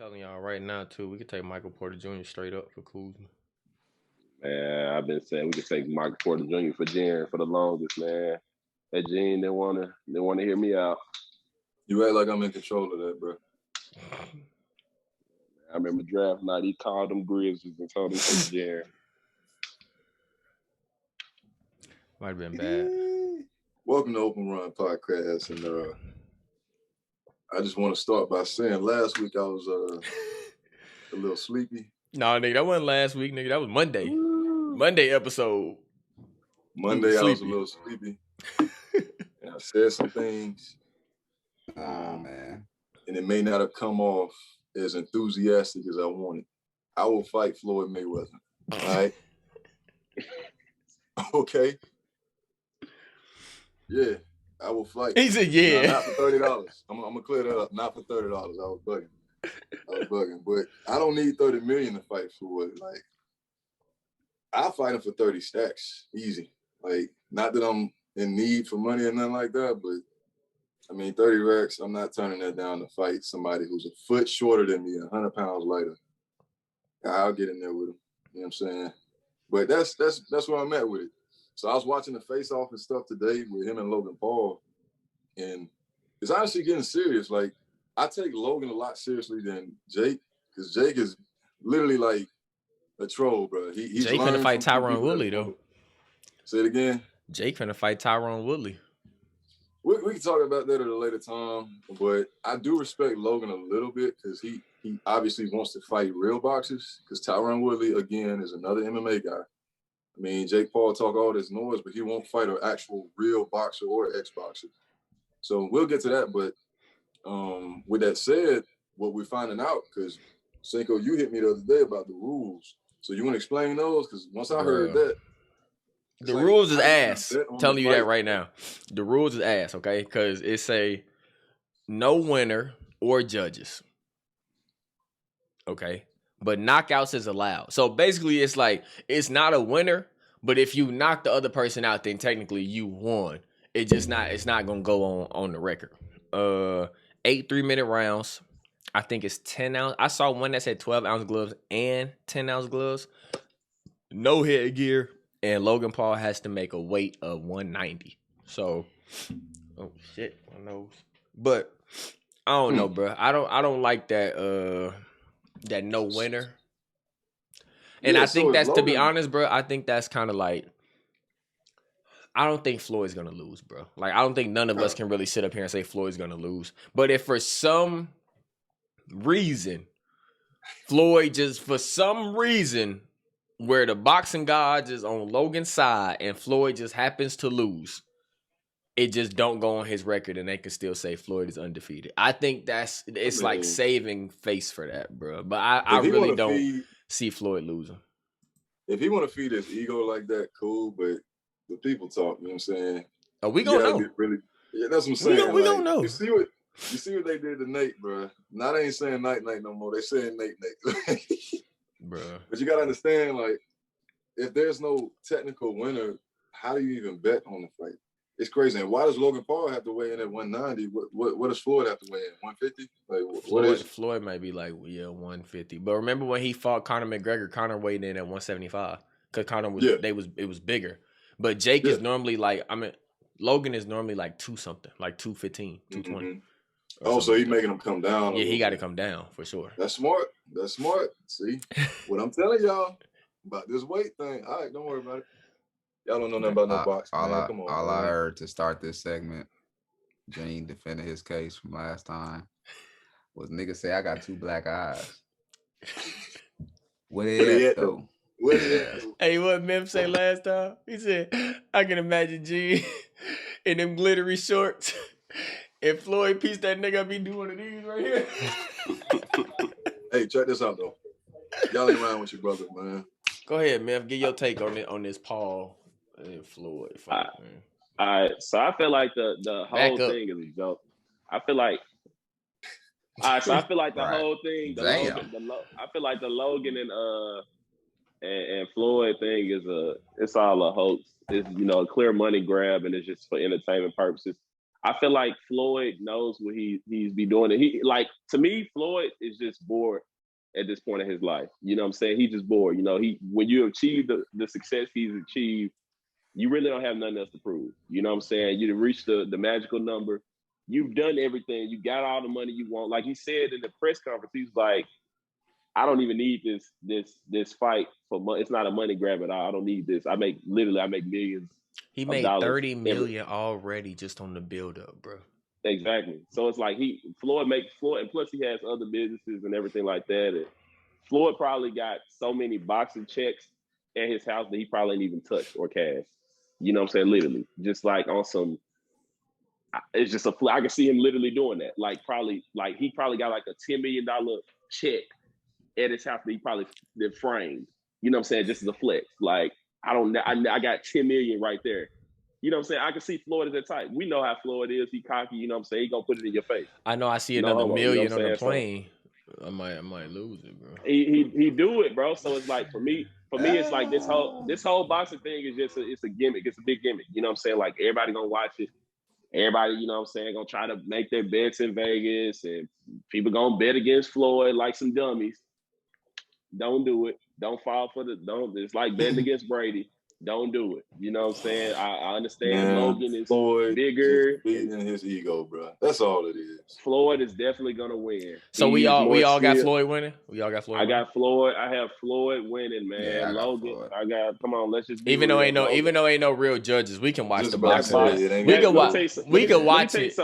Telling y'all right now too, we could take Michael Porter Jr. straight up for Kuzma. Man, I've been saying we could take Michael Porter Jr. for Jaren for the longest, man. That Gene didn't wanna hear me out. You act like I'm in control of that, bro. I remember draft night, he called them Grizzlies and told them to take Jaren. Might have been bad. Welcome to Open Run Podcast, and I just want to start by saying last week I was a little sleepy. No, nigga, that wasn't last week, nigga. That was Monday. Woo. Monday episode. Monday I was a little sleepy, and I said some things. Man. And it may not have come off as enthusiastic as I wanted. I will fight Floyd Mayweather. All right. Okay. Yeah, I will fight. He said, "Yeah." No, not for $30. I'm gonna clear that up. Not for $30. I was bugging. But I don't need $30 million to fight Floyd. Like, I'll fight him for 30 stacks, easy. Like, not that I'm in need for money or nothing like that, but I mean, 30 racks. I'm not turning that down to fight somebody who's a foot shorter than me, 100 pounds lighter. I'll get in there with him. You know what I'm saying? But that's where I'm at with it. So I was watching the face-off and stuff today with him and Logan Paul, and it's honestly getting serious. Like, I take Logan a lot seriously than Jake, because Jake is literally like a troll, bro. He's Jake finna fight Tyron Woodley, though. Say it again. Jake finna fight Tyron Woodley. We can talk about that at a later time, but I do respect Logan a little bit because he obviously wants to fight real boxers, because Tyron Woodley, again, is another MMA guy. I mean, Jake Paul talk all this noise, but he won't fight an actual real boxer or ex-boxer. So we'll get to that, but with that said, what we're finding out, because Cinco, you hit me the other day about the rules. So you want to explain those? Because once I heard that, the rules is ass. I'm telling you that right now. The rules is ass, okay? Because it say no winner or judges. Okay? But knockouts is allowed. So basically it's like, it's not a winner, but if you knock the other person out, then technically you won. It's not gonna go on the record. 8 3-minute rounds. I think it's 10 ounce. I saw one that said 12-ounce gloves and 10-ounce gloves. No headgear. And Logan Paul has to make a weight of 190. So, oh shit, my nose. But I don't know, bro. I don't like that that no winner. And I think that's, to be honest, bro, I think that's kind of like, I don't think Floyd's gonna lose, bro. Like, I don't think none of us can really sit up here and say Floyd's gonna lose. But if for some reason, Floyd just for some reason, where the boxing gods is on Logan's side and Floyd just happens to lose, it just don't go on his record and they can still say Floyd is undefeated. I think it's like saving face for that, bro. But I really don't see Floyd losing. If he want to feed his ego like that, cool. But the people talk, you know what I'm saying? Oh, we gonna know. Yeah, that's what I'm saying. We gonna know. You see what they did to Nate, bro. Now they ain't saying Nate no more. They saying Nate. Bruh. But you gotta understand, like, if there's no technical winner, how do you even bet on the fight? It's crazy. And why does Logan Paul have to weigh in at 190? What does Floyd have to weigh in? 150? Like, Floyd might be like, 150. But remember when he fought Conor McGregor, Conor weighed in at 175. Because Conor was it was bigger. But Jake is normally like, Logan is normally like 2-something, like 215, 220. Mm-hmm. Oh, so he's making him come down. Yeah, he got to come down for sure. That's smart. See what I'm telling y'all about this weight thing. All right, don't worry about it. Y'all don't know nothing about no boxing. All I heard to start this segment, Gene defended his case from last time, was niggas say I got 2 black eyes. What is that though? Hey, what Mem say last time? He said, I can imagine Gene in them glittery shorts. And Floyd pieced that nigga up, he do one of these right here. Hey, check this out though. Y'all ain't around with your brother, man. Go ahead, man. Get your take on this Paul and Floyd fight, man. All right, so I feel like the whole thing is a joke. I feel like the whole thing. I feel like the Logan and Floyd thing it's all a hoax. It's a clear money grab, and it's just for entertainment purposes. I feel like Floyd knows what he's be doing. And to me, Floyd is just bored at this point in his life. You know what I'm saying? He's just bored. You know, when you achieve the success he's achieved, you really don't have nothing else to prove. You know what I'm saying? You've reached the magical number. You've done everything. You got all the money you want. Like he said in the press conference, he's like, I don't even need this fight for money. It's not a money grab at all. I don't need this. I make millions. He made $30 million already just on the build up, bro. Exactly. So it's like Floyd, and plus he has other businesses and everything like that. And Floyd probably got so many boxing checks at his house that he probably didn't even touch or cash. You know what I'm saying? Literally, just like on some. It's just I can see him literally doing that. He probably got like a $10 million check at his house that he probably did framed. You know what I'm saying? Just as a flex. Like, I got 10 million right there. You know what I'm saying? I can see Floyd as that type. We know how Floyd is. He cocky, you know what I'm saying? He gonna put it in your face. I know I see another million on the plane. I might lose it, bro. He do it, bro. So it's like for me, it's like this whole boxing thing is just it's a gimmick. It's a big gimmick. You know what I'm saying? Like everybody gonna watch it. Everybody, you know what I'm saying, gonna try to make their bets in Vegas, and people gonna bet against Floyd like some dummies. Don't do it. Don't fall for it's like betting against Brady. Don't do it. You know what I'm saying? I understand Logan is Floyd bigger. Beating his ego, bro. That's all it is. Floyd is definitely gonna win. So we all got Floyd winning? We all got Floyd winning? I got Floyd. I have Floyd winning, man. Yeah, Logan. Come on, let's just even though ain't no real judges, we can watch Just the boxing. We can watch it.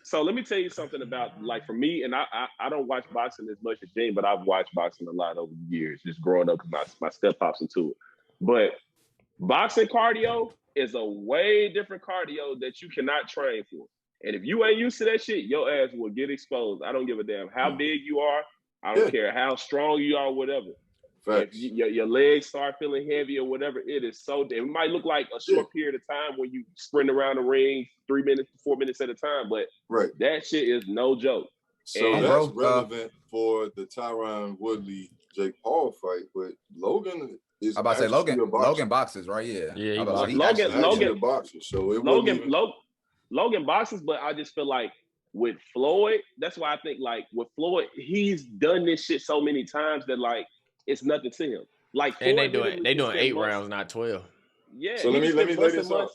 So let me tell you something about, like, for me, and I don't watch boxing as much as Jane, but I've watched boxing a lot over the years, just growing up because my step pops into it. But boxing cardio is a way different cardio that you cannot train for. And if you ain't used to that shit, your ass will get exposed. I don't give a damn how big you are. I don't care how strong you are, whatever. If your legs start feeling heavy or whatever, it is so damn. It might look like a short period of time when you sprint around the ring 3 minutes, 4 minutes at a time, but that shit is no joke. So that's relevant for the Tyron Woodley Jake Paul fight, but Logan is. I'm about to say Logan boxes, right? Yeah. Logan boxes. So Logan boxes, but I just feel like with Floyd, that's why I think like with Floyd, he's done this shit so many times that like it's nothing to him. Like, and they doing 8 rounds, not 12. Yeah. So let me lay this out.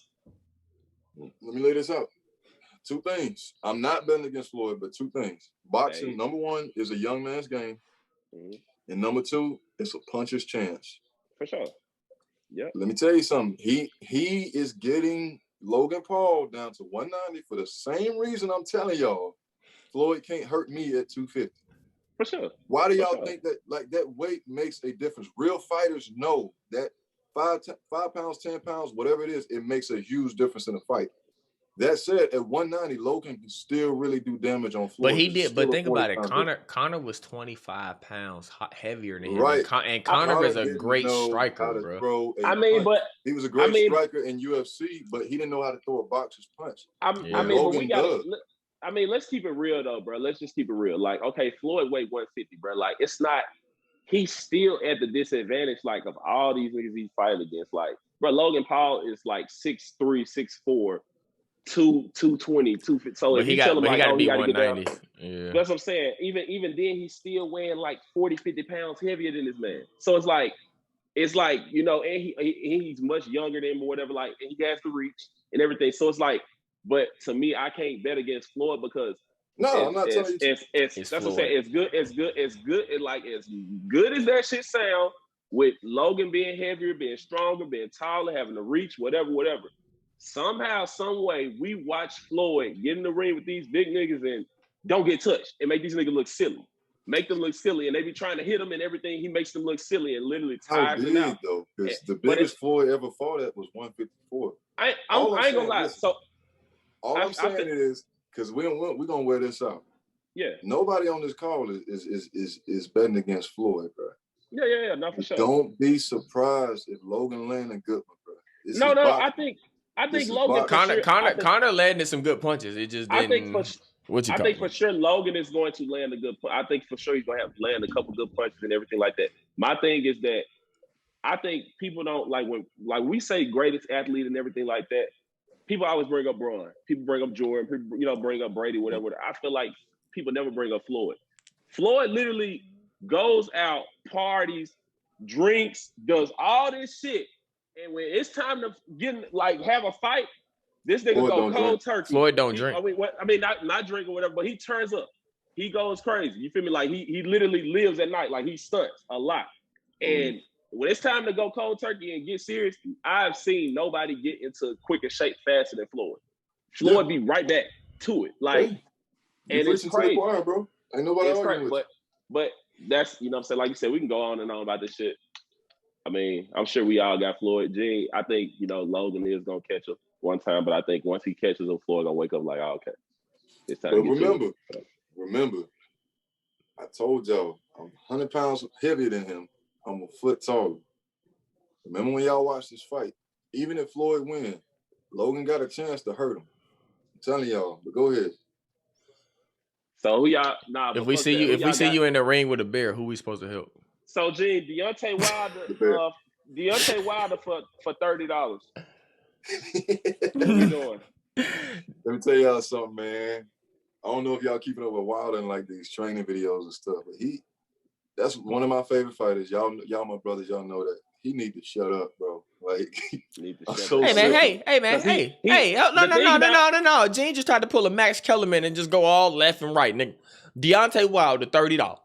Let me lay this out. 2 things. I'm not betting against Floyd, but 2 things. Boxing, number 1, is a young man's game. Mm-hmm. And number 2, it's a puncher's chance. For sure. Yeah. Let me tell you something. He is getting Logan Paul down to 190 for the same reason I'm telling y'all. Floyd can't hurt me at 250. For sure. Why do y'all think that like that weight makes a difference? Real fighters know that 5 pounds, 10 pounds, whatever it is, it makes a huge difference in a fight. That said, at 190, Logan can still really do damage on Floyd. But he did. But think about it. Connor was 25 pounds heavier than him. Right. And Connor is a great striker, bro. But he was a great striker in UFC, but he didn't know how to throw a boxer's punch. Let's keep it real though, bro. Let's just keep it real. Like, okay, Floyd weighed 150, bro. Like, it's not. He's still at the disadvantage, like, of all these niggas he's fighting against. Like, bro, Logan Paul is like 6'3", 6'4". 220, 250. So if you tell him like, he got to be 190. Yeah. That's what I'm saying. Even then, he's still weighing like 40, 50 pounds heavier than this man. So it's like, you know, and he's much younger than him or whatever. Like, and he has the reach and everything. So it's like, but to me, I can't bet against Floyd because I'm not telling you. That's what I'm saying. It's good. And like, as good as that shit sound, with Logan being heavier, being stronger, being taller, having the reach, whatever. Somehow, some way, we watch Floyd get in the ring with these big niggas and don't get touched and make these niggas look silly. Make them look silly, and they be trying to hit him and everything. He makes them look silly and literally tires them out. Though, because the biggest Floyd ever fought at was 154. I ain't gonna lie. So all I'm saying is, because we're gonna wear this out. Yeah. Nobody on this call is betting against Floyd, bro. Yeah, not for sure. Don't be surprised if Logan land a good one, bro. I think Logan. Connor landed some good punches. It just didn't. I think for sure Logan is going to land a good punch. I think for sure he's going to have to land a couple good punches and everything like that. My thing is that I think people don't like when we say greatest athlete and everything like that. people always bring up Braun. People bring up Jordan. People, bring up Brady, whatever. I feel like people never bring up Floyd. Floyd literally goes out, parties, drinks, does all this shit. And when it's time to have a fight, this nigga go cold turkey. Floyd don't drink. Not drink or whatever, but he turns up. He goes crazy. You feel me? Like he literally lives at night. Like he stunts a lot. And when it's time to go cold turkey and get serious, I've seen nobody get into quicker shape faster than Floyd. Floyd be right back to it. Like, and it's crazy, bro. Ain't nobody arguing with. But that's, you know what I'm saying? Like you said, we can go on and on about this shit. I mean, I'm sure we all got Floyd. Gene, I think, Logan is going to catch him one time, but I think once he catches him, Floyd going to wake up like, oh, okay. It's time to get remember, I told y'all, I'm 100 pounds heavier than him. I'm a foot taller. Remember when y'all watched this fight? Even if Floyd win, Logan got a chance to hurt him. I'm telling y'all, but go ahead. So who y'all? Nah. If we see you in the ring with a bear, who we supposed to help? So Gene, Deontay Wilder for $30. What we doing? Let me tell y'all something, man. I don't know if y'all keeping up with Wilder and like these training videos and stuff, but that's one of my favorite fighters. Y'all my brothers, y'all know that. He need to shut up, bro. Like, hey man, no. Gene just tried to pull a Max Kellerman and just go all left and right, nigga. Deontay Wilder, $30.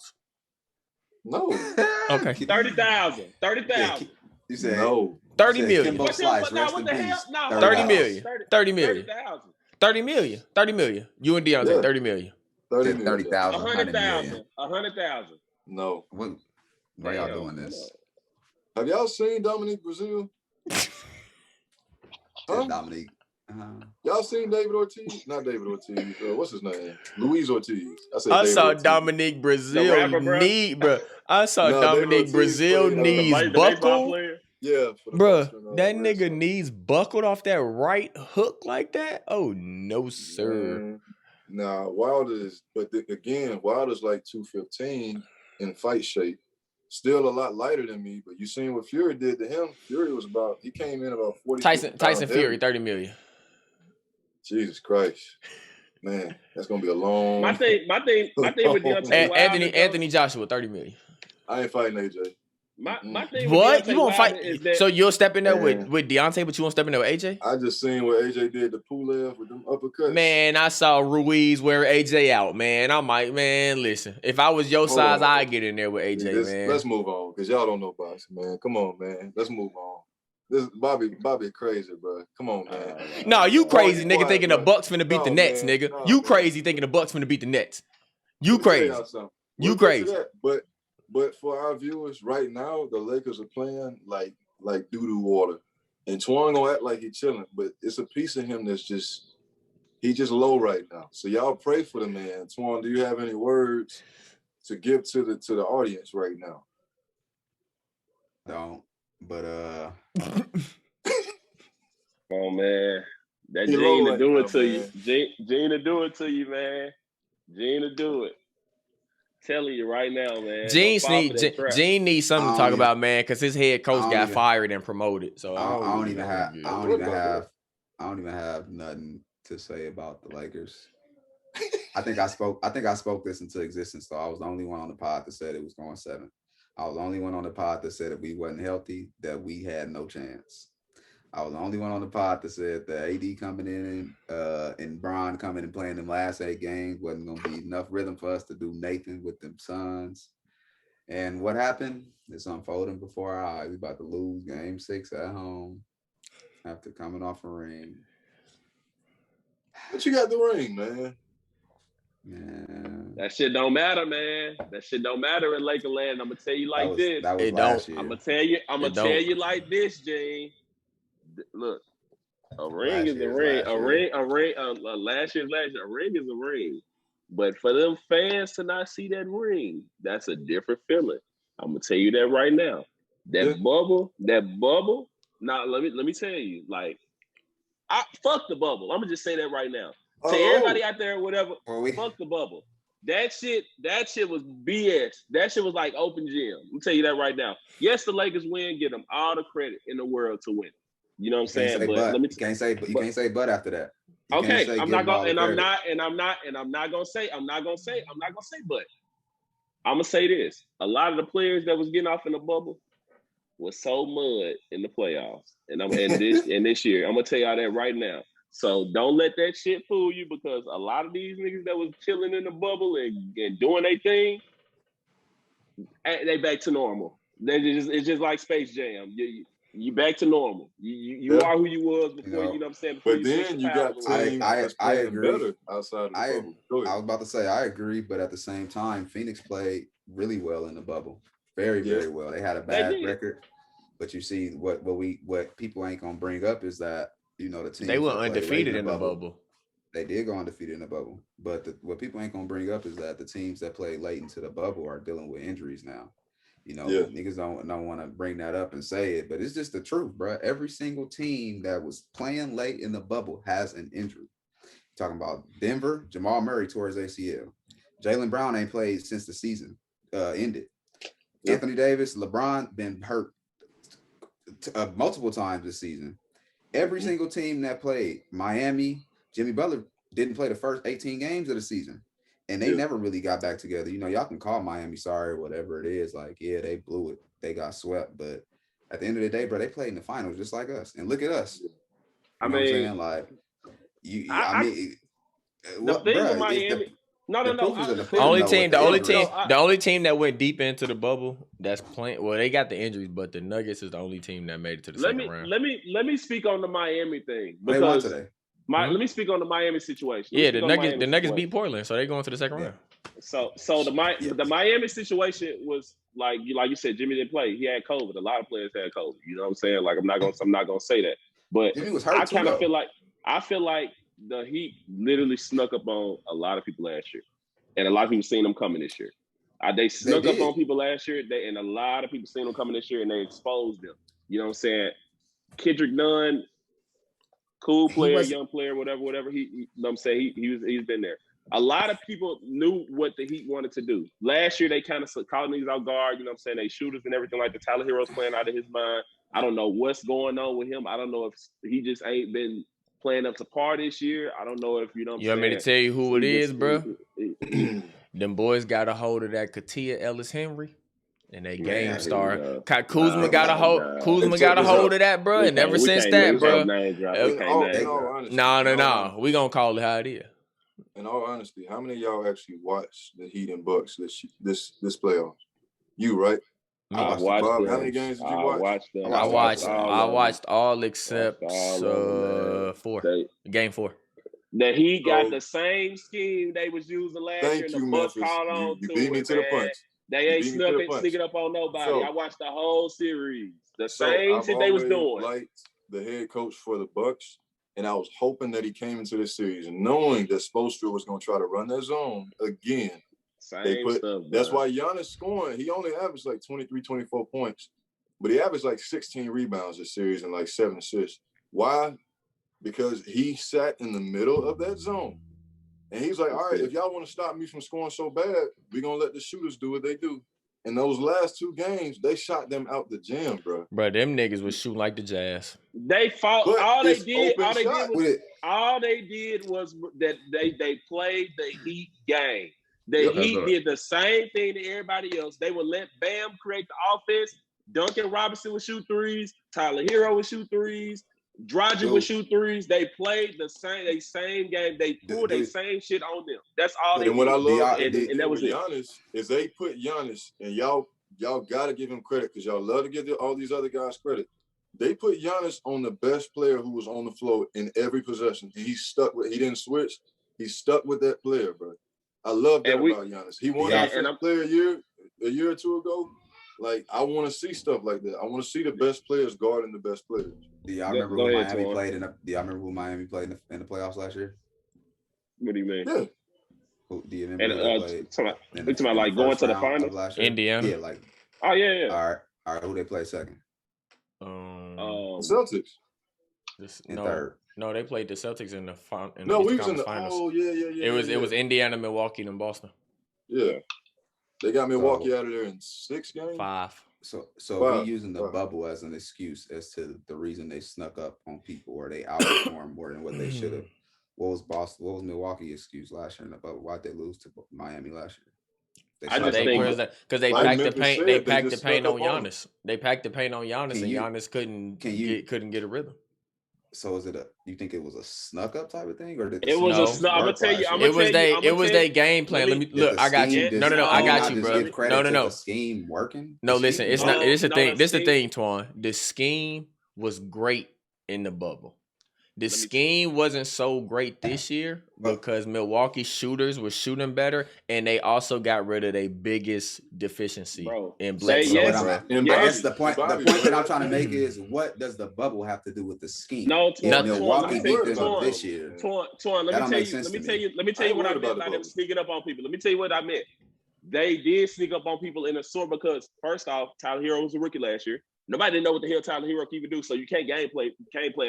No. Okay. 30,000. You said no. 30 million. Kimbo Slice, rest in peace. 30 million. 30 million. 30 million. 30 million. You and Deontay, 30 million. 30,000. 100,000. 100,000. No. Why y'all doing this? Have y'all seen Dominique Brazil? Huh? Dominique. Y'all seen David Ortiz? Not David Ortiz. What's his name? Luis Ortiz. I saw Dominique Brazil knee, bro. I saw Dominique Brazil knees buckled. Yeah, bro. That nigga knees buckled off that right hook like that. Oh no, sir. Nah, Wilder's. But again, Wilder's like 215 in fight shape. Still a lot lighter than me, but you seen what Fury did to him. Fury was he came in about 40. Tyson Fury, 30 million. Jesus Christ. Man, that's gonna be a long. My thing with Deontay Wilder, Anthony Joshua, 30 million. I ain't fighting AJ. My thing what? With You won't fight? Is that, so you'll step in there with Deontay, but you won't step in there with AJ? I just seen what AJ did to Pulev with them uppercuts. Man, I saw Ruiz wear AJ out, man. I'm like, man, listen. If I was your size, I'd get in there with AJ, man. Let's move on, because y'all don't know boxing, man. Come on, man. Let's move on. This Bobby crazy, bro. Come on, man. No, you crazy, nigga, thinking the Bucks finna beat the Nets, man. nigga. No, you man. Crazy thinking the Bucks finna beat the Nets. You crazy. You crazy. But for our viewers, right now, the Lakers are playing like doo-doo water. And Twan gonna act like he's chilling, but it's a piece of him that's he's just low right now. So y'all pray for the man. Twan, do you have any words to give to the audience right now? Don't. But oh man, that Gene to do it to you. Gene to do it to you, man. Gene to do it. Telling you right now, man. Gene needs something to talk about, man, because his head coach got fired and promoted. So I don't even have nothing to say about the Lakers. I think I spoke this into existence. So I was the only one on the pod that said it was going 7. I was the only one on the pod that said if we wasn't healthy, that we had no chance. I was the only one on the pod that said that AD coming in and Bron coming and playing them last 8 games wasn't going to be enough rhythm for us to do Nathan with them Suns. And what happened? It's unfolding before our eyes. We about to lose game 6 at home after coming off a ring. But you got the ring, man. Man. That shit don't matter, man. That shit don't matter in Lakerland. I'm gonna tell you like this. That was last year. I'm gonna tell you like this, Gene. Look, a ring is a ring. A ring. Last year's last year. A ring is a ring. But for them fans to not see that ring, that's a different feeling. I'm gonna tell you that right now. That bubble. Now let me tell you, like, fuck the bubble. I'm gonna just say that right now. To everybody out there, whatever, fuck the bubble. That shit was BS. That shit was like open gym. I'm tell you that right now. Yes, the Lakers win. Give them all the credit in the world to win. You know what I'm saying? But you can't say but after that. You okay, say I'm not gonna, and I'm not gonna say but. I'm gonna say this: a lot of the players that was getting off in the bubble was so mud in the playoffs, and this year, I'm gonna tell y'all that right now. So don't let that shit fool you, because a lot of these niggas that was chilling in the bubble and doing their thing, they back to normal. It's just like Space Jam. You back to normal. You are who you was before. You know what I'm saying? Before but then you got teams that's playing better outside of the bubble. I was about to say I agree, but at the same time, Phoenix played really well in the bubble, very well. They had a bad record, but you see what people ain't gonna bring up is that the teams they were undefeated in the bubble. They did go undefeated in the bubble, but what people ain't gonna bring up is that the teams that played late into the bubble are dealing with injuries now. Niggas don't want to bring that up and say it, but it's just the truth, bro. Every single team that was playing late in the bubble has an injury. Talking about Denver, Jamal Murray tore his ACL. Jaylen Brown ain't played since the season ended. Yep. Anthony Davis, LeBron been hurt multiple times this season. Every single team that played, Miami, Jimmy Butler didn't play the first 18 games of the season. And they never really got back together. Y'all can call Miami sorry, whatever it is. Like, yeah, they blew it. They got swept. But at the end of the day, bro, they played in the finals just like us. And look at us. You know what I'm saying? Like, the thing with Miami. The only team that went deep into the bubble that's playing. Well, they got the injuries, but the Nuggets is the only team that made it to the second round. Let me speak on the Miami thing, because let me speak on the Miami situation. The Nuggets beat Portland, so they going to the second round. So the Miami situation was like you said, Jimmy didn't play. He had COVID. A lot of players had COVID. You know what I'm saying? Like, I'm not gonna say that, but I kind of feel like the Heat literally snuck up on a lot of people last year, and a lot of people seen them coming this year. They snuck up on people last year, and a lot of people seen them coming this year, and they exposed them. You know what I'm saying? Kendrick Nunn, cool player, young player, whatever. He you know what I'm saying? He's been there. A lot of people knew what the Heat wanted to do. Last year, they kind of caught niggas out guard. You know what I'm saying? They shooters and everything like the Tyler Hero's playing out of his mind. I don't know what's going on with him. I don't know if he just ain't been playing up to par this year. I don't know if you know what I'm saying. You want me to tell you who it is, bro? Them boys got a hold of that Katia Ellis Henry. And they game star. Kuzma got a hold of that, bro. And ever since that, bro. No. We gonna call it how it is. In all honesty, how many of y'all actually watched the Heat and Bucks this playoffs? You, right? I watched them. How many games did you watch? I watched all except 4. Game 4. The Heat got the same scheme they was using last year. Thank you, Memphis. You beat me to the punch. They ain't sneaking up on nobody. So, I watched the whole series. The same shit they was doing. Liked the head coach for the Bucks, and I was hoping that he came into this series knowing that Spoelstra was going to try to run that zone again. That's why Giannis scoring. He only averaged like 23, 24 points, but he averaged like 16 rebounds this series and like 7 assists. Why? Because he sat in the middle of that zone. And he's like, all right, if y'all want to stop me from scoring so bad, we're going to let the shooters do what they do. And those last 2 games, they shot them out the gym, bro. Bro, them niggas was shooting like the Jazz. They fought. All they did was that they played the Heat game. The Heat did the same thing to everybody else. They would let Bam create the offense. Duncan Robinson would shoot threes. Tyler Hero would shoot threes. Dragic would shoot threes. They played the same game. They pulled the same shit on them. That's all they did. And what I love and that was Giannis is they put Giannis, and y'all gotta give him credit because y'all love to give all these other guys credit. They put Giannis on the best player who was on the floor in every possession. And he didn't switch. He stuck with that player, bro. I love that about Giannis. He won Defensive Player a year or 2 ago. Like, I want to see stuff like that. I want to see the best players guarding the best players. Do y'all remember who Miami played in the playoffs last year? What do you mean? Yeah. Do you remember who talking about like going to the finals last year? Indiana. Yeah, like. Oh yeah. All right. Who they play second? Celtics. Third. No, they played the Celtics in the finals. We was in the finals. Oh yeah. It was Indiana, Milwaukee, and Boston. Yeah. They got Milwaukee out of there in 6 games? 5. So we using the bubble as an excuse as to the reason they snuck up on people or they outperformed more than what they should have. What was Milwaukee excuse last year in the bubble? Why'd they lose to Miami last year? Because they packed the paint. They packed the paint on Giannis. They packed the paint on Giannis, and Giannis couldn't get a rhythm. So is it you think it was a snuck up type of thing, or did it was a snuck? I'm gonna tell you. It was their game plan. Let me look. I got you. No. I got you, bro. No. The scheme working. No, listen. It's not. It's the thing. This the thing, Twan. The scheme was great in the bubble. The scheme wasn't so great this year because Milwaukee shooters were shooting better, and they also got rid of their biggest deficiency in Bledsoe. That's the point. The point that I'm trying to make is, what does the bubble have to do with the scheme? No, Milwaukee beat them this year. Let me tell you what I meant by them sneaking up on people. Let me tell you what I meant. They did sneak up on people in a sort because first off, Tyler Hero was a rookie last year. Nobody didn't know what the hell Tyler Hero can even do, so you can't game plan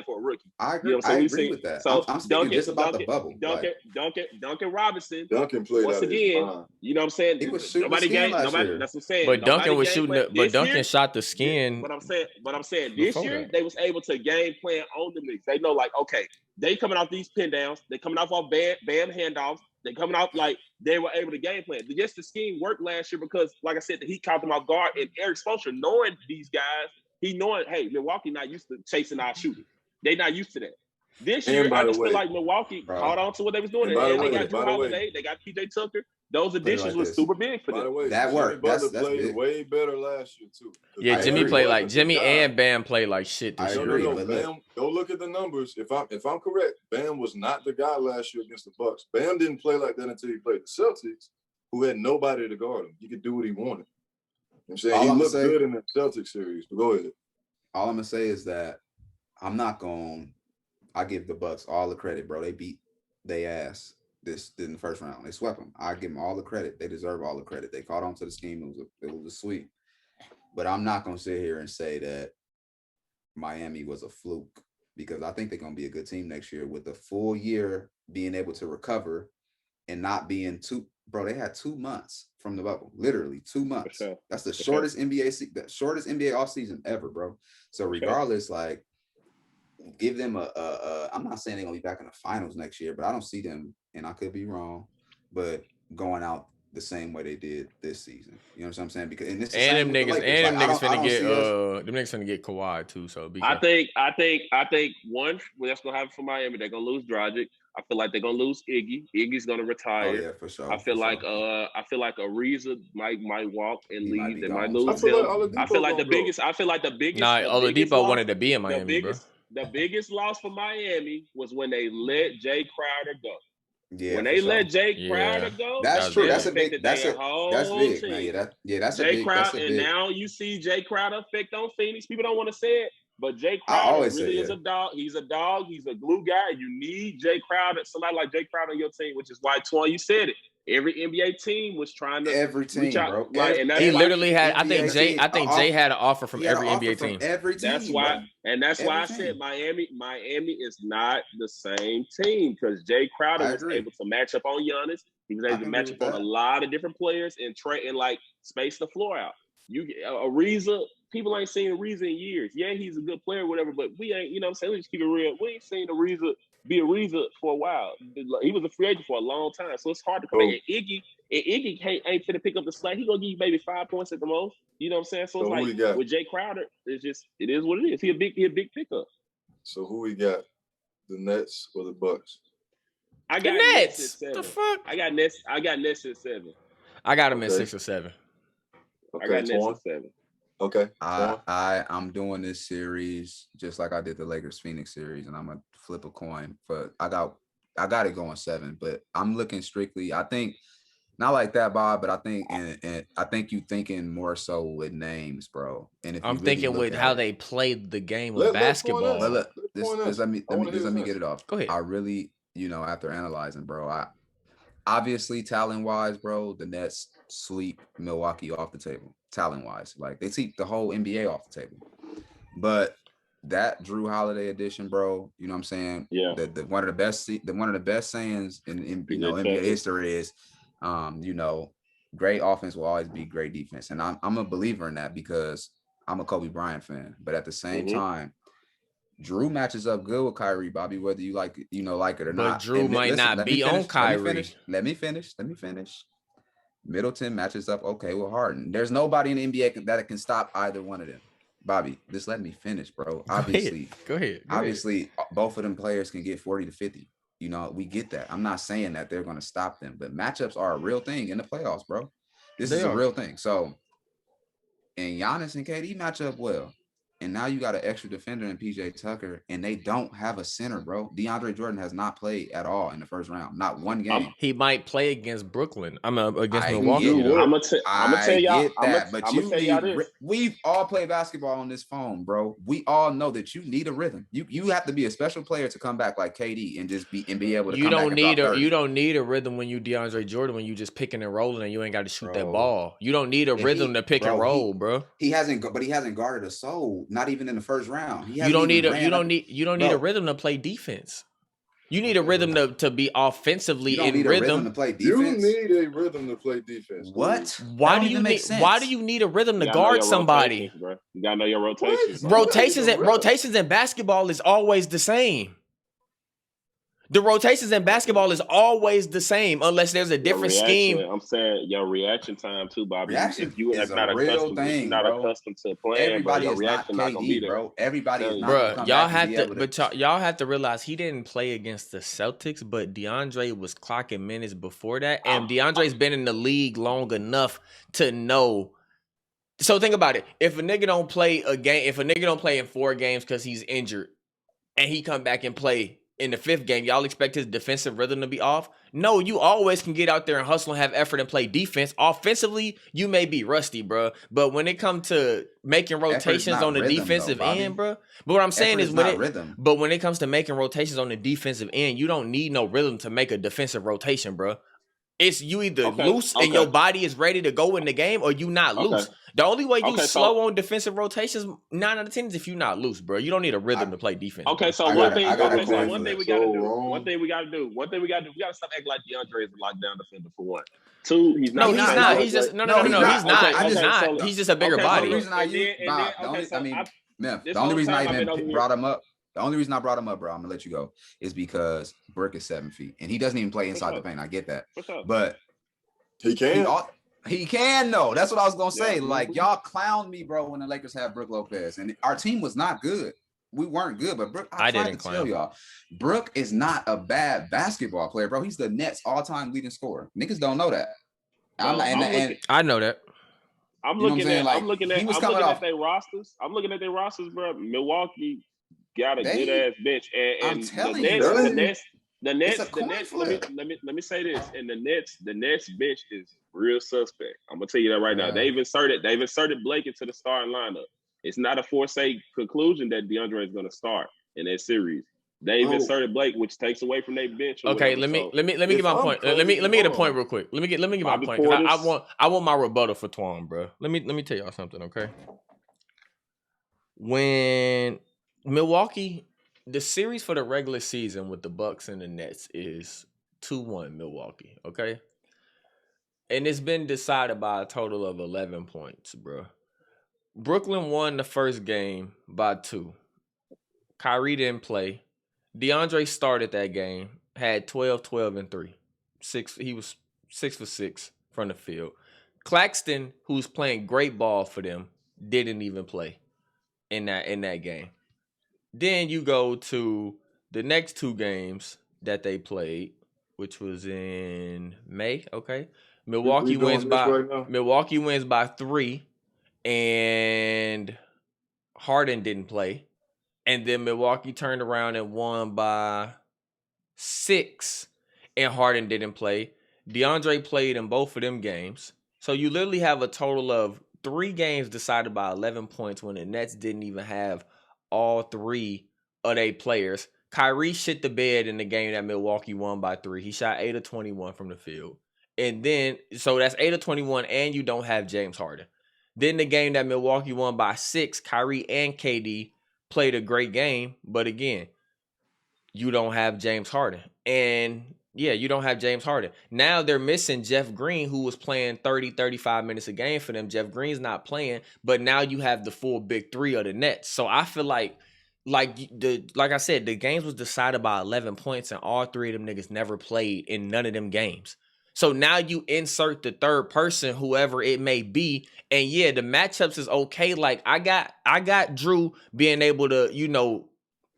for a rookie. I agree. I agree with that. So I'm speaking just about the bubble. Duncan Robinson. Duncan played once again. You know what I'm saying? He was shooting nobody game. That's what I'm saying. But Duncan was shooting. But Duncan shot the skin. But I'm saying this year they was able to game plan on the Knicks. They know, like, okay, they coming off these pin downs. They coming off Bam handoffs. They coming out like they were able to game plan. Yes, the scheme worked last year because, like I said, he caught them off guard. And Eric Spoelstra, knowing these guys, he knowing, hey, Milwaukee not used to chasing our shooting. They not used to that. This year, I just feel like Milwaukee caught on to what they was doing. And they got Drew Holiday. They got PJ Tucker. Those additions were super big for them. By the way, that worked. That's played big. way better last year too. Yeah, Jimmy and Bam played like shit this year. No, Bam, go look at the numbers. If I'm correct, Bam was not the guy last year against the Bucks. Bam didn't play like that until he played the Celtics, who had nobody to guard him. He could do what he wanted. You know what I'm saying? He looked good in the Celtics series. But go ahead. All I'm gonna say is that I give the Bucks all the credit, bro. They beat they ass this in the first round. They swept them. I give them all the credit. They deserve all the credit. They caught on to the scheme. It was a sweep. But I'm not gonna sit here and say that Miami was a fluke, because I think they're gonna be a good team next year with a full year being able to recover and not being too. Bro, they had 2 months from the bubble, literally 2 months. Sure. That's the shortest NBA offseason ever, bro. So regardless, like, give them I'm not saying they're gonna be back in the finals next year, but I don't see them, and I could be wrong, but going out the same way they did this season. You know what I'm saying? Because them niggas finna get Kawhi too. So I think one that's gonna happen for Miami. They're gonna lose Dragic. I feel like they're gonna lose Iggy. Iggy's gonna retire. Oh yeah, for sure. I feel like Ariza might walk and leave. They might lose him. I feel like the biggest. Nah, Oladipo wanted to be in Miami, bro. The biggest loss for Miami was when they let Jay Crowder go. Yeah, when they let Jay Crowder go, that's true. That's big, man. Yeah, that's a big. Crowder, and now you see Jay Crowder effect on Phoenix. People don't want to say it, but Jay Crowder really is a dog. He's a dog. He's a glue guy. You need Jay Crowder, somebody like Jay Crowder on your team, which is why, Twan, you said it. Every NBA team was trying to reach out, bro. Right, and he literally had. I think Jay had an offer from every NBA team. Every team. That's why, I said Miami is not the same team, because Jay Crowder was able to match up on Giannis. He was able to match up on a lot of different players and like space the floor out. You Ariza, people ain't seen Ariza in years. Yeah, he's a good player, whatever, but we ain't. You know what I'm saying? Let's keep it real. We ain't seen Ariza be Ariza for a while. He was a free agent for a long time, so it's hard to come in. And Iggy ain't finna pick up the slack. He gonna give you maybe 5 points at the most. You know what I'm saying? So it's like with Jay Crowder, it is what it is. He a big pickup. So who we got? The Nets or the Bucks? I got Nets. The fuck? I got Nets at 7. I got them at 6 or 7. Okay, I got Nets at 7. Okay. I'm doing this series just like I did the Lakers Phoenix series, and I'm gonna flip a coin. But I got it going 7, but I'm looking strictly. I think not like that, Bob, but I think and I think you thinking more so with names, bro. And if I'm thinking with how they played the game of basketball. But look, let me get it off. Go ahead. I really, after analyzing, bro, obviously talent-wise, bro, the Nets sweep Milwaukee off the table. Talent-wise, like they sweep the whole NBA off the table. But that Drew Holiday edition, bro, you know what I'm saying? Yeah. One of the best sayings in NBA history is, great offense will always be great defense. And I'm a believer in that because I'm a Kobe Bryant fan. But at the same time, Drew matches up good with Kyrie, Bobby, whether you like it or not. But Drew might not be on Kyrie. Let me finish. Middleton matches up okay with Harden. There's nobody in the NBA that can stop either one of them. Bobby, just let me finish, bro. Go ahead. Obviously, both of them players can get 40 to 50. You know, we get that. I'm not saying that they're going to stop them, but matchups are a real thing in the playoffs, bro. This is a real thing. So, and Giannis and KD match up well. And now you got an extra defender in PJ Tucker, and they don't have a center, bro. DeAndre Jordan has not played at all in the first round, not one game. He might play against Brooklyn. Against Milwaukee. I'm gonna tell y'all that, but we've all played basketball on this phone, bro. We all know that you need a rhythm. You have to be a special player to come back like KD and just be able to. You don't need a rhythm when you DeAndre Jordan when you just picking and rolling and you ain't got to shoot that ball. You don't need a rhythm to pick and roll, bro. He hasn't guarded a soul. Not even in the first round. You don't need a rhythm to play defense. You need a rhythm to be offensively in rhythm. To play defense. You need a rhythm to play defense. What? Why do you need a rhythm to guard somebody? You gotta know your rotations. Rotations in basketball is always the same. The rotations in basketball is always the same unless there's a different scheme. I'm saying your reaction time too, Bobby. If you are not accustomed to playing, everybody your is reaction not not gonna be KD, there. bro. Everybody is not. Bro, y'all have to realize he didn't play against the Celtics, but DeAndre was clocking minutes before that, and DeAndre's been in the league long enough to know. So think about it: if a nigga don't play in 4 games because he's injured, and he come back and play in the 5th game, y'all expect his defensive rhythm to be off? No, you always can get out there and hustle and have effort and play defense. Offensively, you may be rusty, bro. But when it comes to making rotations on the defensive end, bro. But what I'm saying is when it comes to making rotations on the defensive end, you don't need no rhythm to make a defensive rotation, bro. It's you either loose and your body is ready to go in the game or you not loose. The only way you slow on defensive rotations 9 out of 10 is if you're not loose, bro. You don't need a rhythm to play defense. Okay, so one thing we gotta do. We gotta stop acting like DeAndre is a lockdown defender for one. 2, he's not. No, he's not. He's just he's not. He's just a bigger body. The only reason I even brought him up. The only reason I brought him up, bro, I'm gonna let you go, is because Brook is 7 feet and he doesn't even play inside the paint. I get that, but he can. He can though. That's what I was gonna say. Like y'all clowned me, bro, when the Lakers had Brook Lopez, and our team was not good. We weren't good, but Brook. I didn't tell y'all, Brook is not a bad basketball player, bro. He's the Nets' all-time leading scorer. Niggas don't know that. I know that. I'm looking at their rosters. Bro. Milwaukee got a good ass bench, and I'm telling you, the Nets. Let me say this, and the Nets bench is real suspect. I'm gonna tell you that right now. They've inserted Blake into the starting lineup. It's not a forced conclusion that DeAndre is gonna start in that series. They've inserted Blake, which takes away from their bench. Okay, let me get my point. Let me get a point real quick. Let me get my point. I want my rebuttal for Twan, bro. Let me tell y'all something, okay? When Milwaukee, the series for the regular season with the Bucks and the Nets is 2-1 Milwaukee, okay? And it's been decided by a total of 11 points, bro. Brooklyn won the first game by 2. Kyrie didn't play. DeAndre started that game, had 12, and 3. He was 6 for 6 from the field. Claxton, who's playing great ball for them, didn't even play in that game. Then you go to the next 2 games that they played, which was in May. Okay, Milwaukee wins by 3, and Harden didn't play, and then Milwaukee turned around and won by 6, and Harden didn't play. DeAndre played in both of them games, so you literally have a total of 3 games decided by 11 points when the Nets didn't even have all 3 of their players. Kyrie shit the bed in the game that Milwaukee won by 3. He shot 8 of 21 from the field. And then, so that's 8 of 21, and you don't have James Harden. Then the game that Milwaukee won by 6, Kyrie and KD played a great game, but again, you don't have James Harden. And Yeah, you don't have James Harden. Now they're missing Jeff Green, who was playing 30, 35 minutes a game for them. Jeff Green's not playing, but now you have the full big three of the Nets. So I feel like I said, the games was decided by 11 points, and all three of them niggas never played in none of them games. So now you insert the third person, whoever it may be, and yeah, the matchups is okay. Like I got Drew being able to,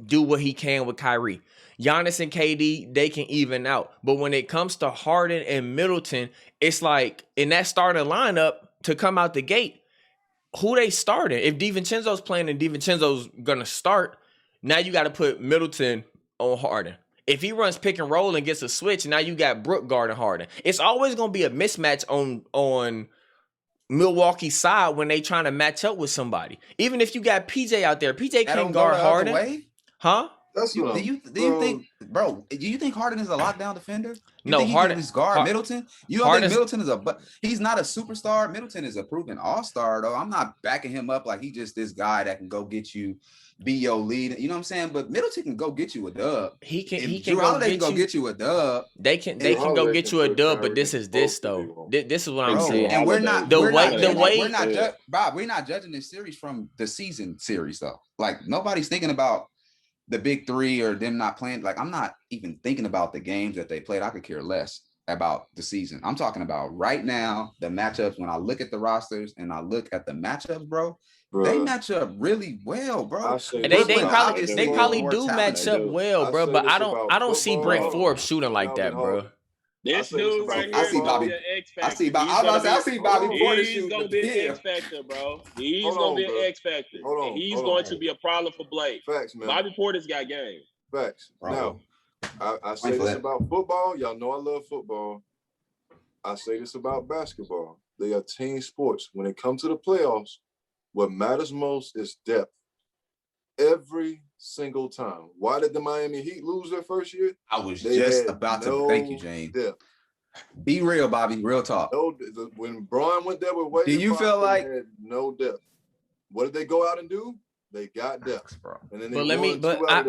do what he can with Kyrie. Giannis and KD, they can even out. But when it comes to Harden and Middleton, it's like in that starting lineup to come out the gate, who they starting? If DiVincenzo's playing and DiVincenzo's gonna start, now you got to put Middleton on Harden. If he runs pick and roll and gets a switch, now you got Brook guarding Harden. It's always gonna be a mismatch on Milwaukee's side when they trying to match up with somebody. Even if you got PJ out there, PJ can't guard Harden. Huh? Do you think, bro? Do you think Harden is a lockdown defender? No, think Harden is guard Middleton. You don't think Middleton is but he's not a superstar. Middleton is a proven all-star, though. I'm not backing him up like he just this guy that can go get you, be your lead. You know what I'm saying? But Middleton can go get you a dub. He can go get you a dub. They can go get you a dub, but this is though. This is what I'm saying. And we're not judging this series from the season series though. Like nobody's thinking about the big three or them not playing. Like I'm not even thinking about the games that they played. I could care less about the season. I'm talking about right now, the matchups. When I look at the rosters and I look at the matchups, bro, they match up really well, bro. They probably do match up well, bro. But I don't see Brent Forbes shooting like that, bro. This dude right here, I see Bobby. I see Bobby Portis shooting. He's gonna be an X factor, bro. He's gonna be an X factor. He's going to be a problem for Blake. Facts, man. Bobby Portis got game. Facts. Now, I say this about football. Y'all know I love football. I say this about basketball. They are team sports. When it comes to the playoffs, what matters most is depth. Every single time. Why did the Miami Heat lose their first year? I was just about to thank you, James. Depth. Be real, Bobby. Real talk. When Braun went there with Wade, do you feel like had no depth? What did they go out and do? They got depth, bro. And then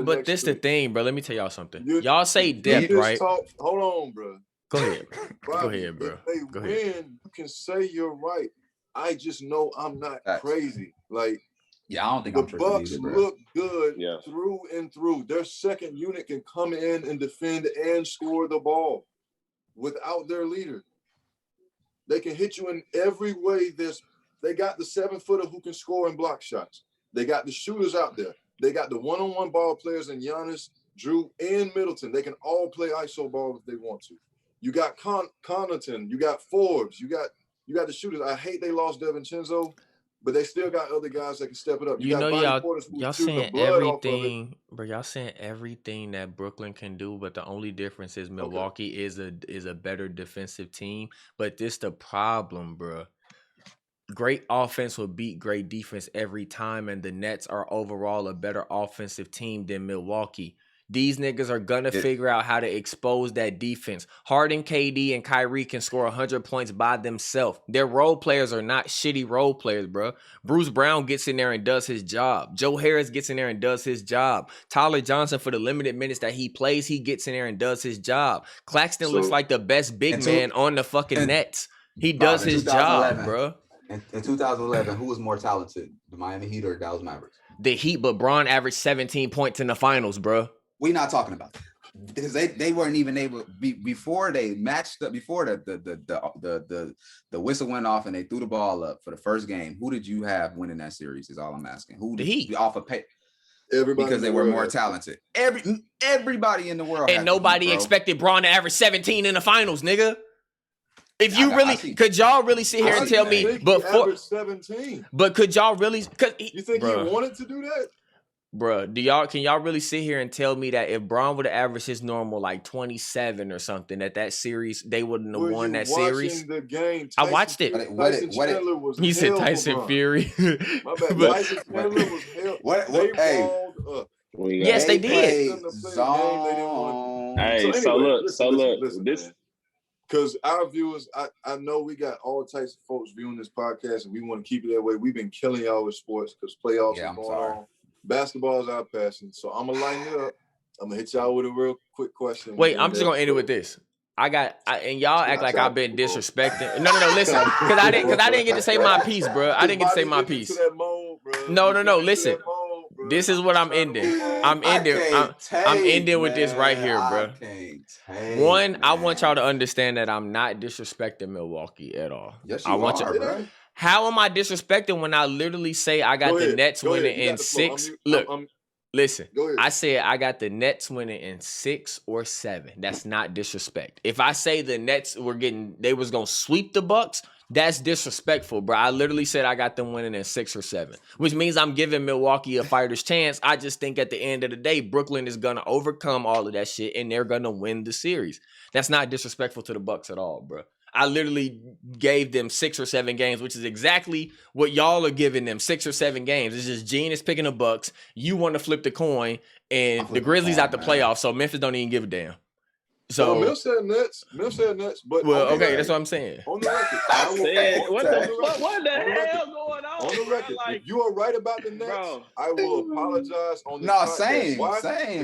but this the thing, bro. Let me tell y'all something. Y'all say depth, right? Hold on, bro. Go ahead. Go ahead, bro. If they win, you can say you're right. I just know I'm not crazy. Like, yeah, I don't think the Bucks look good through and through. Their second unit can come in and defend and score the ball without their leader. They can hit you in every way. They got the 7-footer who can score and block shots. They got the shooters out there. They got the one-on-one ball players in Giannis, Drew, and Middleton. They can all play iso ball if they want to. You got Connaughton. You got Forbes. You got the shooters. I hate they lost DiVincenzo, but they still got other guys that can step it up. Y'all saying everything, bro. Y'all saying everything that Brooklyn can do, but the only difference is Milwaukee is a better defensive team. But this the problem, bro. Great offense will beat great defense every time, and the Nets are overall a better offensive team than Milwaukee. These niggas are gonna figure out how to expose that defense. Harden, KD, and Kyrie can score 100 points by themselves. Their role players are not shitty role players, bro. Bruce Brown gets in there and does his job. Joe Harris gets in there and does his job. Tyler Johnson, for the limited minutes that he plays, he gets in there and does his job. Claxton looks like the best big man on the fucking Nets. He does his job, bro. In 2011, who was more talented, the Miami Heat or Dallas Mavericks? The Heat, but Braun averaged 17 points in the finals, bro. We're not talking about that because they weren't even able before they matched up, before the whistle went off and they threw the ball up for the first game. Who did you have winning that series? Is all I'm asking. Who did you off of pay? Everybody, because they were more talented. Everybody in the world, and nobody expected Braun to average 17 in the finals, nigga. If you could y'all really sit here and tell me, but 17. But could y'all really? You think he wanted to do that? Bruh, can y'all really sit here and tell me that if Braun would have averaged his normal like 27 or something, that series they wouldn't have won that series? The game? I watched it. He said Tyson Fury. My bad. Tyson Chandler was hell. Yes, they did. Hey, so look, this. Because our viewers, I know we got all types of folks viewing this podcast, and we want to keep it that way. We've been killing y'all with sports because playoffs are going on. Basketball is our passion. So I'm going to line it up I'm gonna hit y'all with a real quick question. Wait, I'm just gonna end it with this. And y'all act like I've been disrespecting. No, listen, because I didn't get to say my piece, bro. I didn't get to say my piece. No, listen. This is what I'm ending. I'm ending with this right here, bro. One, I want y'all to understand that I'm not disrespecting Milwaukee at all. Yes, you are, bro. How am I disrespecting when I literally say I got the Nets winning in 6? Look. Listen, I said I got the Nets winning in 6 or 7. That's not disrespect. If I say the Nets they was gonna sweep the Bucks, that's disrespectful, bro. I literally said I got them winning in 6 or 7, which means I'm giving Milwaukee a fighter's chance. I just think at the end of the day, Brooklyn is gonna overcome all of that shit and they're gonna win the series. That's not disrespectful to the Bucks at all, bro. I literally gave them 6 or 7 games, which is exactly what y'all are giving them, 6 or 7 games. It's just Gene is picking the Bucks. You want to flip the coin, and the Grizzlies out the playoffs, so Memphis don't even give a damn. So Mill said Nets, but okay, that's what I'm saying. On the record, what the hell going on? On the record, if you are right about the Nets, I will apologize on the podcast. Same.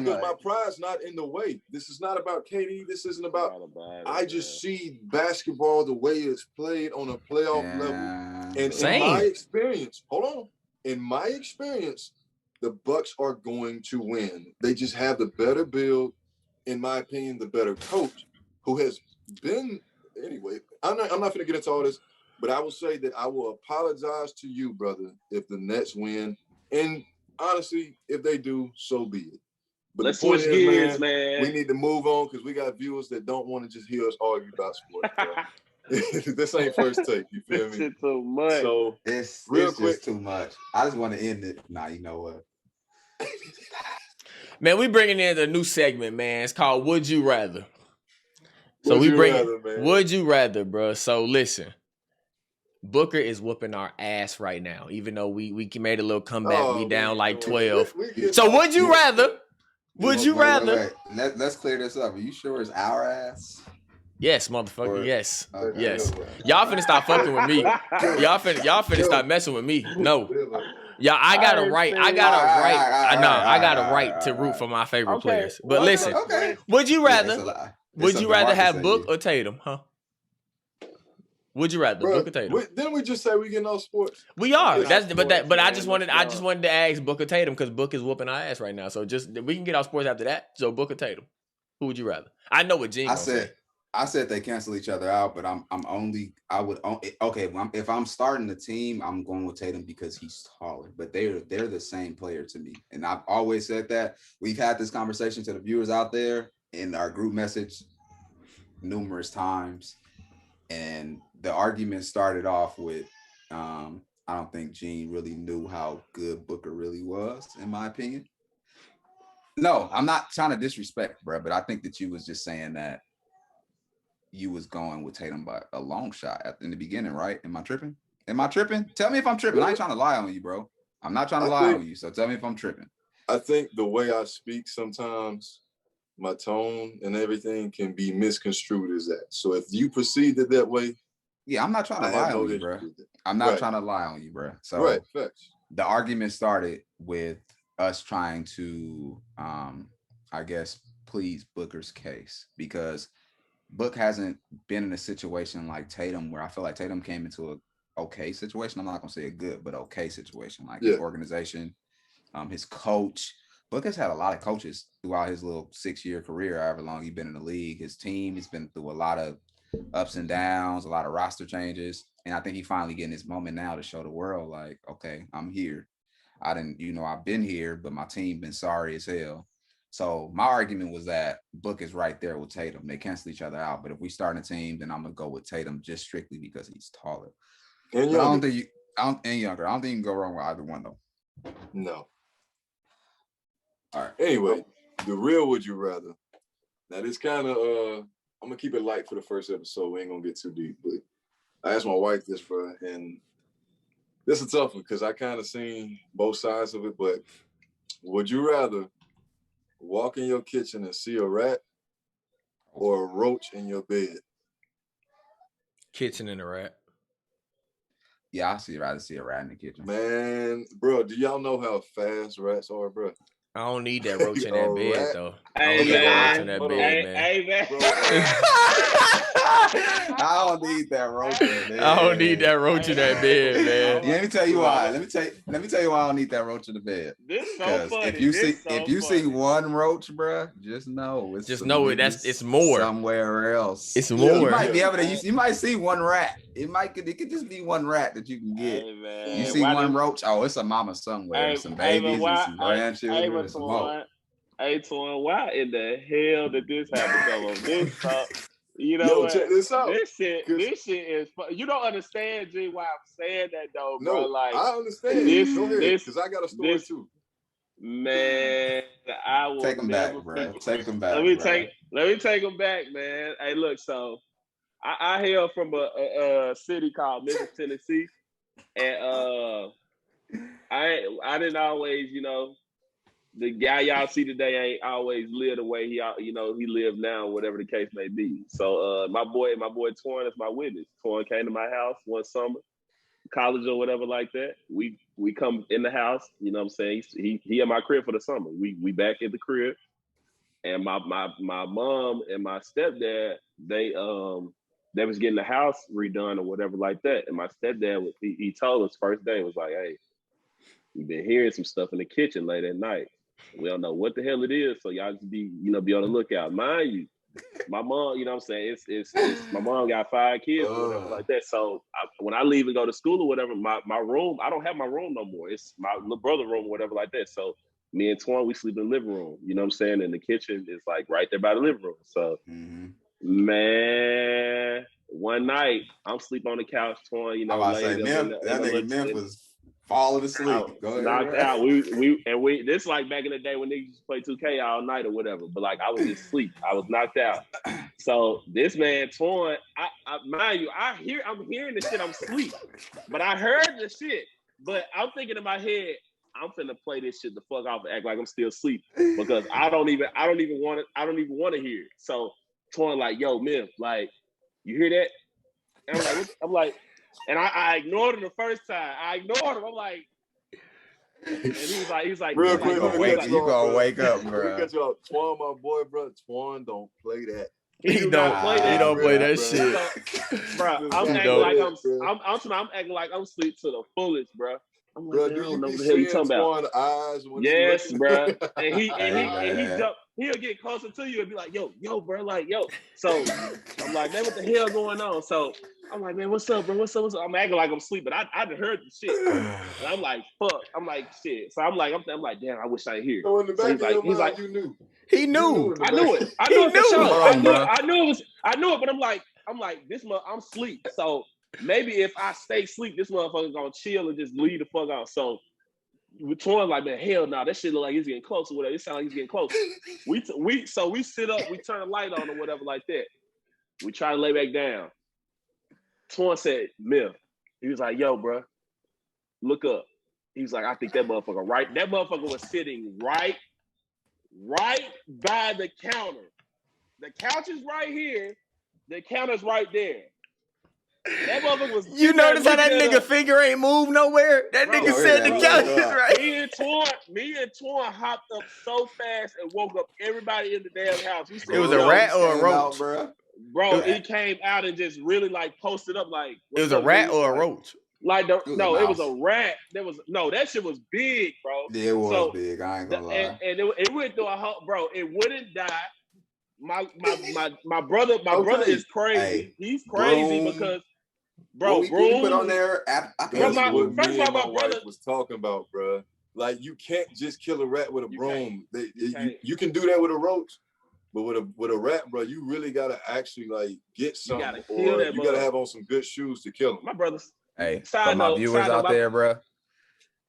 Because my pride's not in the way. This is not about KD. This isn't about. I just see basketball the way it's played on a playoff level, and in my experience, in my experience, the Bucks are going to win. They just have the better build. In my opinion, the better coach, who has been anyway. I'm not going to get into all this, but I will say that I will apologize to you, brother, if the Nets win. And honestly, if they do, so be it. But let's switch gears, man. We need to move on because we got viewers that don't want to just hear us argue about sports. This ain't first take. You feel me? It's too much. So it's real quick, just too much. I just want to end it. Nah, you know what? Man, we bringing in a new segment, man. It's called Would You Rather. So we bring Would You Rather, bro. So listen, Booker is whooping our ass right now, even though we made a little comeback. We down like 12. So would you rather? Would you rather? Wait. Let's clear this up. Are you sure it's our ass? Yes, motherfucker. Yes. Yes. Y'all finna stop fucking with me. Y'all finna stop messing with me. No. Yeah, I got a right to root for my favorite players. But listen, would you rather? Would you rather have Book or Tatum? Huh? Would you rather Book or Tatum? Didn't we just say we getting off sports? We are. But I just wanted to ask Book or Tatum because Book is whooping our ass right now. So just we can get off sports after that. So Book or Tatum? Who would you rather? I know what Gene said. I said they cancel each other out, but if I'm starting the team, I'm going with Tatum because he's taller. But they're the same player to me, and I've always said that. We've had this conversation to the viewers out there in our group message numerous times, and the argument started off with I don't think Gene really knew how good Booker really was, in my opinion. No, I'm not trying to disrespect, bro, but I think that you was just saying that you was going with Tatum by a long shot in the beginning, right? Am I tripping? Tell me if I'm tripping. I ain't trying to lie on you, bro. I'm not trying to lie on you, so tell me if I'm tripping. I think the way I speak sometimes, my tone and everything can be misconstrued as that. So if you perceive it that way, yeah, I'm not trying to lie on you, bro. I'm not trying to lie on you, bro. So the argument started with us trying to, I guess, please Booker's case because Book hasn't been in a situation like Tatum where I feel like Tatum came into a okay situation. I'm not gonna say a good, but okay situation. Like his organization, his coach. Book has had a lot of coaches throughout his little 6-year career, however long he's been in the league. His team has been through a lot of ups and downs, a lot of roster changes. And I think he finally getting his moment now to show the world, like, okay, I'm here. I've been here, but my team been sorry as hell. So my argument was that Book is right there with Tatum. They cancel each other out. But if we start a team, then I'm gonna go with Tatum just strictly because he's taller. And younger. I don't think you can go wrong with either one though. No. All right. Anyway, the real would you rather. Now this kind of I'm gonna keep it light for the first episode. We ain't gonna get too deep, but I asked my wife this, bro, and this is a tough one because I kind of seen both sides of it. But would you rather walk in your kitchen and see a rat or a roach in your bed? Kitchen and a rat. Yeah, I'd rather see a rat in the kitchen. Man, bro, do y'all know how fast rats are, bro? I don't need that roach in that bed though. I Hey don't need that roach in man, that bed, man. hey man. I don't need that roach in the bed. I don't need that roach in that bed, man. Yeah, let me tell you why. Let me tell you why I don't need that roach in the bed. This so funny. If you see one roach, bruh, just know it's more somewhere else. It's more. You might be able to. You might see one rat. It could just be one rat that you can get. Hey, man. You see one roach. Oh, it's a mama somewhere. Some babies and some grandchildren and some more. Hey, Twan, why in the hell did this happen to this talk? You know what? Check this out. This shit is you don't understand, G, why I'm saying that though, bro. No, like I understand. Because I got a story too. Man, I will take them back, bro. Take them back. Let me take them back, man. Hey, look, so I hail from a city called Memphis, Tennessee, and I didn't always, the guy y'all see today ain't always lived the way he lived now, whatever the case may be. So my boy Twan is my witness. Twan came to my house one summer, college or whatever like that. We come in the house, you know what I'm saying? He in my crib for the summer. We back at the crib. And my mom and my stepdad, they was getting the house redone or whatever like that. And my stepdad he told us first day, was like, hey, we've been hearing some stuff in the kitchen late at night. We don't know what the hell it is, so y'all just be on the lookout. Mind you, my mom, you know what I'm saying? It's my mom got 5 kids or whatever like that. So when I leave and go to school or whatever, my room, I don't have my room no more. It's my little brother room or whatever like that. So me and Twan, we sleep in the living room. You know what I'm saying? And the kitchen is like right there by the living room. So man, one night I'm sleep on the couch, Twan. that nigga Memphis was falling asleep. Knocked out. We this like back in the day when niggas used to play 2K all night or whatever. But like I was just asleep. I was knocked out. So this man Twan, I mind you, I'm hearing the shit. I'm asleep, but I heard the shit. But I'm thinking in my head, I'm finna play this shit the fuck off and act like I'm still asleep because I don't even want to hear it. So Twan like, yo, Miff, like, you hear that? And I'm like. And I ignored him the first time. I ignored him. I'm like, and he's like, real quick, you gonna wake up, bro. Twan, my boy, bro. Twan don't play that. He don't play that shit, bro. I'm acting like I'm asleep to the fullest, bro. I'm like, bro, I don't know what the hell you talking about. Eyes when yes, bro. And he jump. He'll get closer to you and be like, yo, bro, like, yo. So I'm like, man, what the hell going on? So I'm like, man, what's up, bro? What's up? I'm acting like I'm asleep, but I heard the shit. And I'm like, fuck. I'm like, shit. So I'm like, damn, I wish I hear it. So in the back of your mind, you knew. He knew. I knew it. I knew it for sure. I knew it, but I'm like, this month I'm asleep. So maybe if I stay asleep, this motherfucker's gonna chill and just leave the fuck out. So Twan like, man, hell no, that shit look like he's getting close or whatever. It sounds like he's getting close. We sit up, we turn the light on or whatever like that. We try to lay back down. Twan said, Miff. He was like, yo, bro, look up. He was like, I think that motherfucker was sitting right by the counter. The couch is right here. The counter's right there. That motherfucker was. You notice how that nigga finger ain't moved nowhere? That nigga said the couch is right. Me and Twan hopped up so fast and woke up everybody in the damn house. It was a rat or a roach, bro. It came out and just really like posted up like. It was a rat or a roach. Like it was a rat. That shit was big, bro. Yeah, it was big. I ain't gonna lie. And it went through a whole, bro. It wouldn't die. My brother is crazy. Hey, he's crazy because. Bro, we put on there. That's what my brother was talking about, bro. Like you can't just kill a rat with a broom. You can do that with a roach, but with a rat, bro, you really gotta actually like get something, or you gotta have on some good shoes to kill him. My brothers. Hey, for my viewers out there, bro,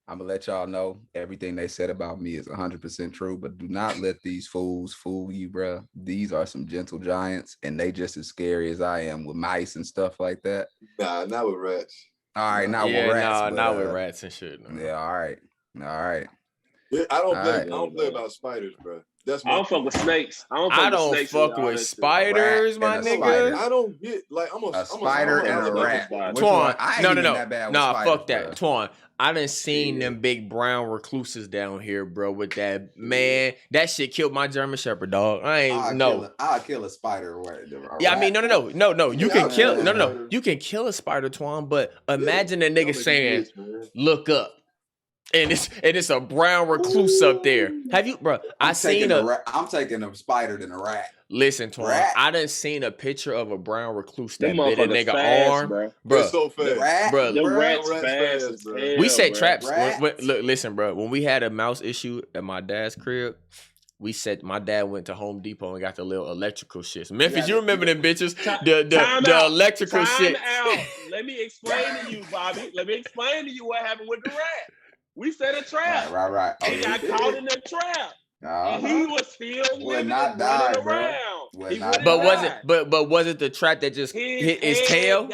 I'm gonna let y'all know everything they said about me is 100% true, but do not let these fools fool you, bro. These are some gentle giants, and they just as scary as I am with mice and stuff like that. Nah, not with rats. All right, not with rats. Not with rats and shit. No. Yeah, all right. Yeah, I don't play about spiders, bro. I don't fuck with snakes. I don't fuck with spiders, my nigga. I don't get like I'm a spider and a rat. Twan, no. Nah, fuck that. Twan, I done seen them big brown recluses down here, bro. With that man, that shit killed my German Shepherd, dog. I'll kill a spider. I mean, no. You can kill You can kill a spider, Twan. But imagine a nigga saying, "Look up." And it's a brown recluse up there. Have you, bro? I'm taking a spider than a rat. Listen, Twan, I done seen a picture of a brown recluse that bit a nigga arm, bro. It's so fast, bro. The rat's fast, bro. We set traps. Look, listen, bro. When we had a mouse issue at my dad's crib, my dad went to Home Depot and got the little electrical shit. Memphis, you remember them bitches? The electrical shit. Let me explain to you, Bobby. Let me explain to you what happened with the rat. We set a trap. Right. He got caught in the trap. And he was still living and running around. But was it the trap that just hit his tail?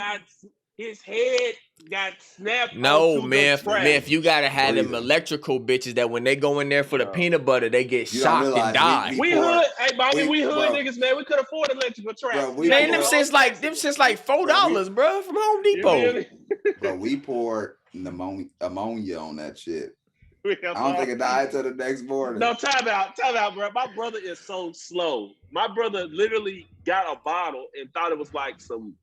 His head got snapped. No, man. If you gotta have them electrical bitches that when they go in there for the peanut butter, they get shocked and die. We hood niggas, man. We could afford electrical traps. Man, them shit's like $4, bro, from Home Depot. Bro, we poured ammonia on that shit. I don't think it died till the next morning. No, time out, bro. My brother is so slow. My brother literally got a bottle and thought it was like some,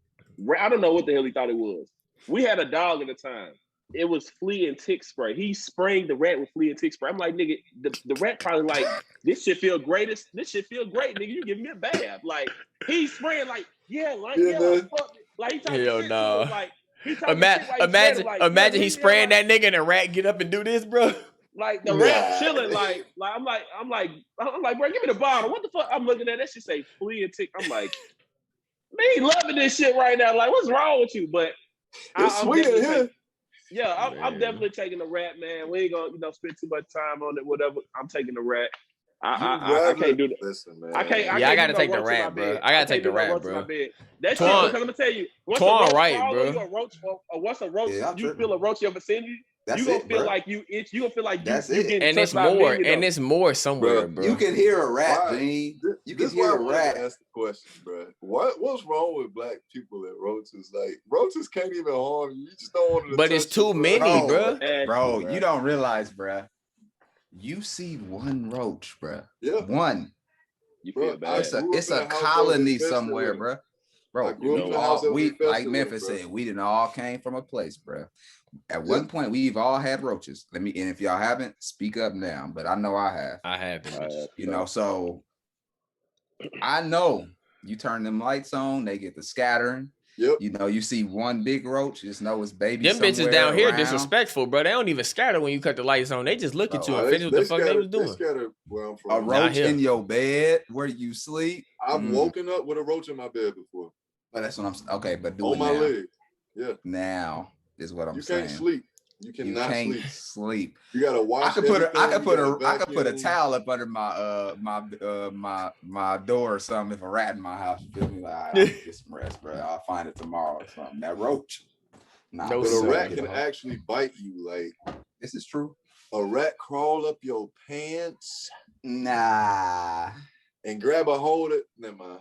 I don't know what the hell he thought it was. We had a dog at the time. It was flea and tick spray. He sprayed the rat with flea and tick spray. I'm like, nigga, the rat probably like, this shit feel great, nigga. You give me a bath. Like, he's spraying like, fuck it. Like, he talking hell shit no. like, Imagine he spraying that nigga and the rat get up and do this, bro. Like the rat chilling, like I'm like, bro, give me the bottle. What the fuck? I'm looking at that shit say flea and tick. I'm like, man, he loving this shit right now. Like, what's wrong with you? But it's sweet in here. Yeah, I'm definitely taking the rat, man. We ain't gonna spend too much time on it. Whatever. I'm taking the rat. I can't do that. Listen, man. I gotta take the rat, bro. I gotta take the rat, bro. That shit, because I'm gonna tell you, once a roach, you feel a roach in your vicinity. You gonna feel like you itch. You gonna feel like you getting and it's more, and it's more somewhere, bro. You can hear a rat, Gene. You can hear a rat. Ask the question, bro. What's wrong with black people and roaches? Like, roaches can't even harm you. You just don't want to. But it's too many, bro. Bro, you don't realize, bro. You see one roach, bro. Yeah. One. You feel bad. It's a colony somewhere, bro. Bro, like Memphis said, we didn't all came from a place, bro. At one point, we've all had roaches. And if y'all haven't, speak up now. But I know I have. I haven't. So I know you turn them lights on, they get the scattering. Yep. You see one big roach, just know it's baby. Them bitches down here disrespectful, bro. They don't even scatter when you cut the lights on. They just look at you and finish what the fuck they was doing. A roach in your bed where you sleep. I've woken up with a roach in my bed before. But that's what I'm okay. But do on it my now. leg. Yeah. Now is what I'm saying. You can't sleep. You cannot sleep. You gotta wash. I could put a towel up under my door or something if a rat in my house. You feel me? Like, I'll get some rest, bro. I'll find it tomorrow or something. That roach. But a rat can actually bite you. Like, this is true. A rat crawl up your pants. Nah. And grab a hold of. Never mind.